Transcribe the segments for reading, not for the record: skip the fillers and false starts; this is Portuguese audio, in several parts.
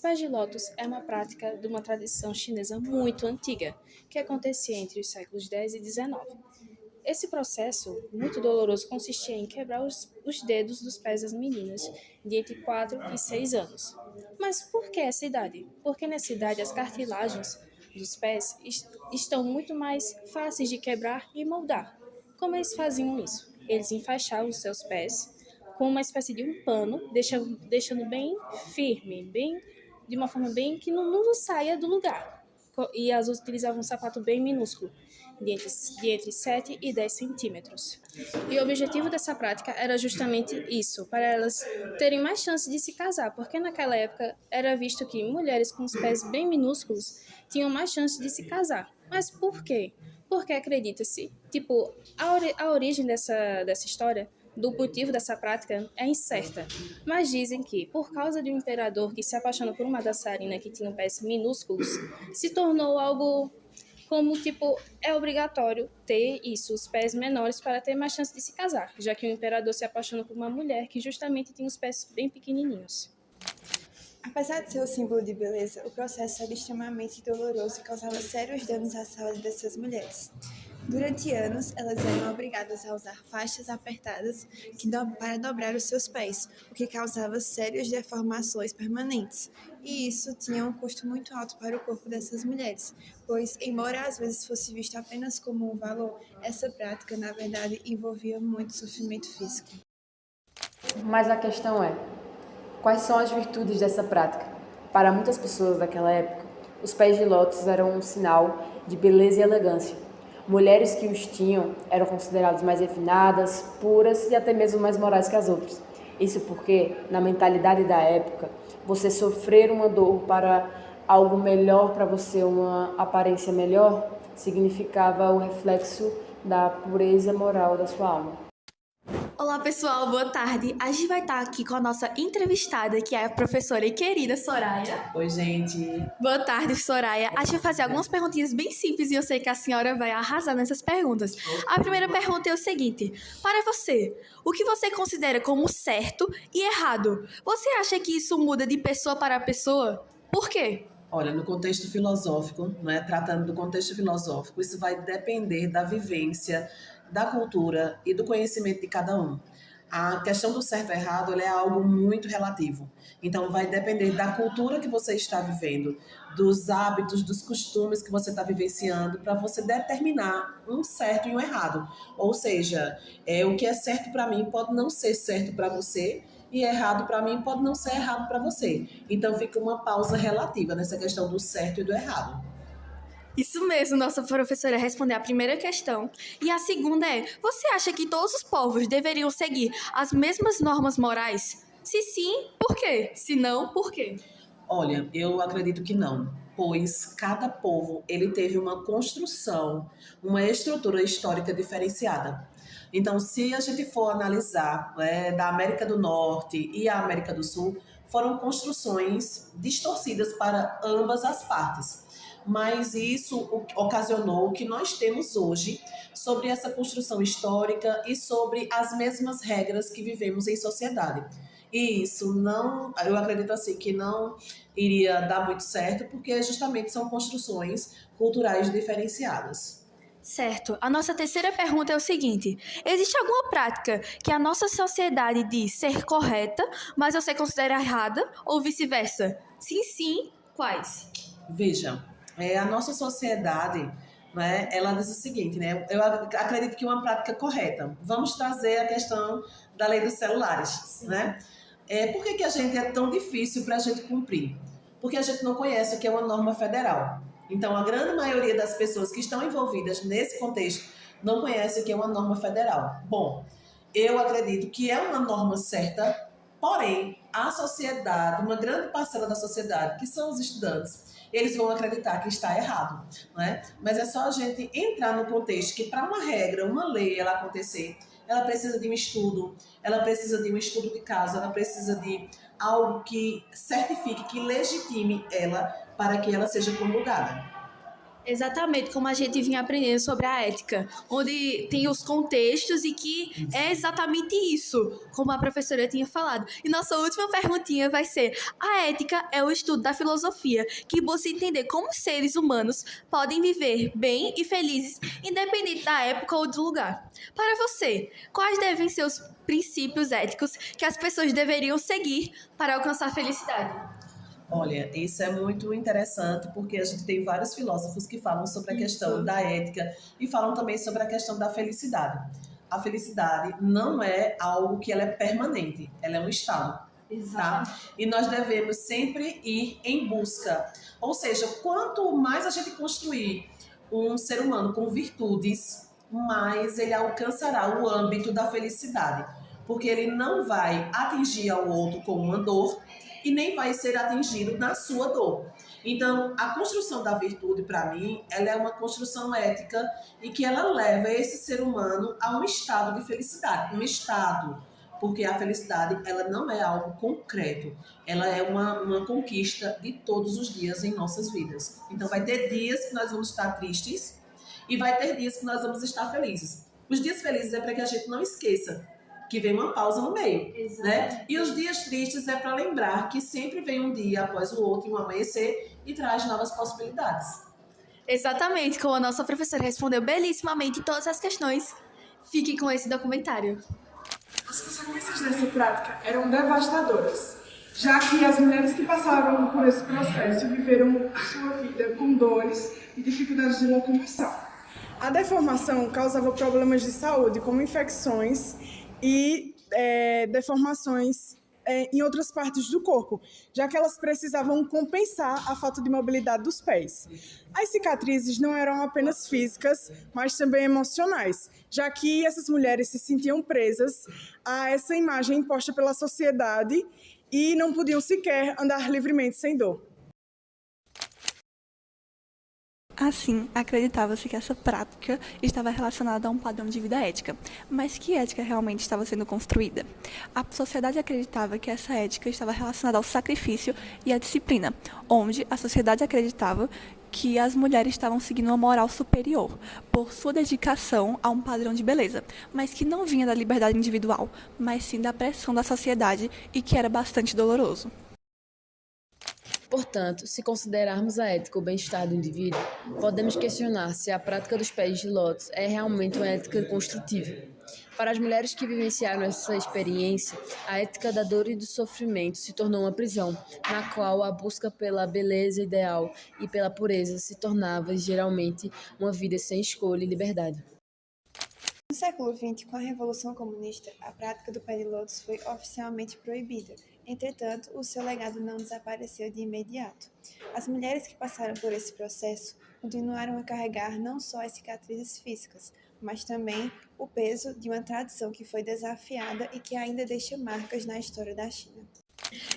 pés de lótus é uma prática de uma tradição chinesa muito antiga, que acontecia entre os séculos X e XIX. Esse processo, muito doloroso, consistia em quebrar os dedos dos pés das meninas de entre 4 e 6 anos. Mas por que essa idade? Porque nessa idade as cartilagens dos pés estão muito mais fáceis de quebrar e moldar. Como eles faziam isso? Eles enfaixavam os seus pés com uma espécie de um pano, deixando bem firme, bem de uma forma bem que não saia do lugar. E elas utilizavam um sapato bem minúsculo, de entre 7 e 10 centímetros. E o objetivo dessa prática era justamente isso, para elas terem mais chance de se casar, porque naquela época era visto que mulheres com os pés bem minúsculos tinham mais chance de se casar. Mas por quê? Porque acredita-se, tipo, a origem dessa história, do motivo dessa prática, é incerta. Mas dizem que, por causa de um imperador que se apaixonou por uma dançarina que tinha pés minúsculos, se tornou algo como, tipo, é obrigatório ter isso, os pés menores, para ter mais chance de se casar, já que o imperador se apaixonou por uma mulher que justamente tinha os pés bem pequenininhos. Apesar de ser o símbolo de beleza, o processo era extremamente doloroso e causava sérios danos à saúde dessas mulheres. Durante anos, elas eram obrigadas a usar faixas apertadas para dobrar os seus pés, o que causava sérias deformações permanentes. E isso tinha um custo muito alto para o corpo dessas mulheres, pois, embora às vezes fosse visto apenas como um valor, essa prática, na verdade, envolvia muito sofrimento físico. Mas a questão é, quais são as virtudes dessa prática? Para muitas pessoas daquela época, os pés de lótus eram um sinal de beleza e elegância. Mulheres que os tinham eram consideradas mais refinadas, puras e até mesmo mais morais que as outras. Isso porque, na mentalidade da época, você sofrer uma dor para algo melhor para você, uma aparência melhor, significava o reflexo da pureza moral da sua alma. Olá pessoal, boa tarde. A gente vai estar aqui com a nossa entrevistada, que é a professora e querida Soraya. Oi, gente. Boa tarde, Soraya. A gente vai fazer algumas perguntinhas bem simples e eu sei que a senhora vai arrasar nessas perguntas. A primeira pergunta é o seguinte: para você, o que você considera como certo e errado? Você acha que isso muda de pessoa para pessoa? Por quê? Olha, no contexto filosófico, né, tratando do contexto filosófico, isso vai depender da vivência, da cultura e do conhecimento de cada um. A questão do certo e errado ela é algo muito relativo. Então, vai depender da cultura que você está vivendo, dos hábitos, dos costumes que você está vivenciando, para você determinar um certo e um errado. Ou seja, o que é certo para mim pode não ser certo para você, e errado para mim pode não ser errado para você. Então, fica uma pausa relativa nessa questão do certo e do errado. Isso mesmo, nossa professora responder a primeira questão. E a segunda é: você acha que todos os povos deveriam seguir as mesmas normas morais? Se sim, por quê? Se não, por quê? Olha, eu acredito que não, pois cada povo ele teve uma construção, uma estrutura histórica diferenciada. Então, se a gente for analisar, da América do Norte e a América do Sul, foram construções distorcidas para ambas as partes. Mas isso ocasionou o que nós temos hoje sobre essa construção histórica e sobre as mesmas regras que vivemos em sociedade. E isso não, eu acredito assim que não iria dar muito certo, porque justamente são construções culturais diferenciadas. Certo. A nossa terceira pergunta é o seguinte: existe alguma prática que a nossa sociedade diz ser correta, mas você considera errada, ou vice-versa? Sim, sim, quais? Veja, a nossa sociedade, né, ela diz o seguinte, né, eu acredito que uma prática correta. Vamos trazer a questão da lei dos celulares, sim, né? Por que a gente é tão difícil para a gente cumprir? Porque a gente não conhece o que é uma norma federal. Então, a grande maioria das pessoas que estão envolvidas nesse contexto não conhece o que é uma norma federal. Bom, eu acredito que é uma norma certa, porém, a sociedade, uma grande parcela da sociedade, que são os estudantes, eles vão acreditar que está errado, né? Mas é só a gente entrar no contexto que para uma regra, uma lei, ela acontecer, ela precisa de um estudo, ela precisa de um estudo de caso, ela precisa de algo que certifique, que legitime ela para que ela seja promulgada. Exatamente como a gente vinha aprendendo sobre a ética, onde tem os contextos e que é exatamente isso, como a professora tinha falado. E nossa última perguntinha vai ser: a ética é o estudo da filosofia que busca entender como os seres humanos podem viver bem e felizes, independente da época ou do lugar. Para você, quais devem ser os princípios éticos que as pessoas deveriam seguir para alcançar a felicidade? Olha, isso é muito interessante porque a gente tem vários filósofos que falam sobre a questão da ética e falam também sobre a questão da felicidade. A felicidade não é algo que ela é permanente, ela é um estado, tá? E nós devemos sempre ir em busca. Ou seja, quanto mais a gente construir um ser humano com virtudes, mais ele alcançará o âmbito da felicidade. Porque ele não vai atingir ao outro com uma dor, e nem vai ser atingido na sua dor. Então, a construção da virtude, para mim, ela é uma construção ética e que ela leva esse ser humano a um estado de felicidade, um estado, porque a felicidade ela não é algo concreto, ela é uma conquista de todos os dias em nossas vidas. Então, vai ter dias que nós vamos estar tristes e vai ter dias que nós vamos estar felizes. Os dias felizes é para que a gente não esqueça que vem uma pausa no meio, né? E os dias tristes é para lembrar que sempre vem um dia após o outro, um amanhecer, e traz novas possibilidades. Exatamente, como a nossa professora respondeu belíssimamente todas as questões. Fiquem com esse documentário. As consequências dessa prática eram devastadoras, já que as mulheres que passaram por esse processo viveram sua vida com dores e dificuldades de locomoção. A deformação causava problemas de saúde, como infecções e deformações em outras partes do corpo, já que elas precisavam compensar a falta de mobilidade dos pés. As cicatrizes não eram apenas físicas, mas também emocionais, já que essas mulheres se sentiam presas a essa imagem imposta pela sociedade e não podiam sequer andar livremente sem dor. Assim, acreditava-se que essa prática estava relacionada a um padrão de vida ética. Mas que ética realmente estava sendo construída? A sociedade acreditava que essa ética estava relacionada ao sacrifício e à disciplina, onde a sociedade acreditava que as mulheres estavam seguindo uma moral superior, por sua dedicação a um padrão de beleza, mas que não vinha da liberdade individual, mas sim da pressão da sociedade e que era bastante doloroso. Portanto, se considerarmos a ética o bem-estar do indivíduo, podemos questionar se a prática dos pés de lótus é realmente uma ética construtiva. Para as mulheres que vivenciaram essa experiência, a ética da dor e do sofrimento se tornou uma prisão, na qual a busca pela beleza ideal e pela pureza se tornava, geralmente, uma vida sem escolha e liberdade. No século XX, com a Revolução Comunista, a prática do pé de lótus foi oficialmente proibida. Entretanto, o seu legado não desapareceu de imediato. As mulheres que passaram por esse processo continuaram a carregar não só as cicatrizes físicas, mas também o peso de uma tradição que foi desafiada e que ainda deixa marcas na história da China.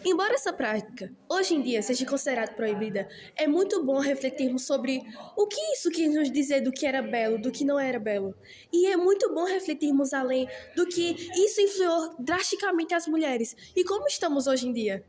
Embora essa prática, hoje em dia, seja considerada proibida, é muito bom refletirmos sobre o que isso quer nos dizer do que era belo, do que não era belo. E é muito bom refletirmos além do que isso influiu drasticamente as mulheres e como estamos hoje em dia.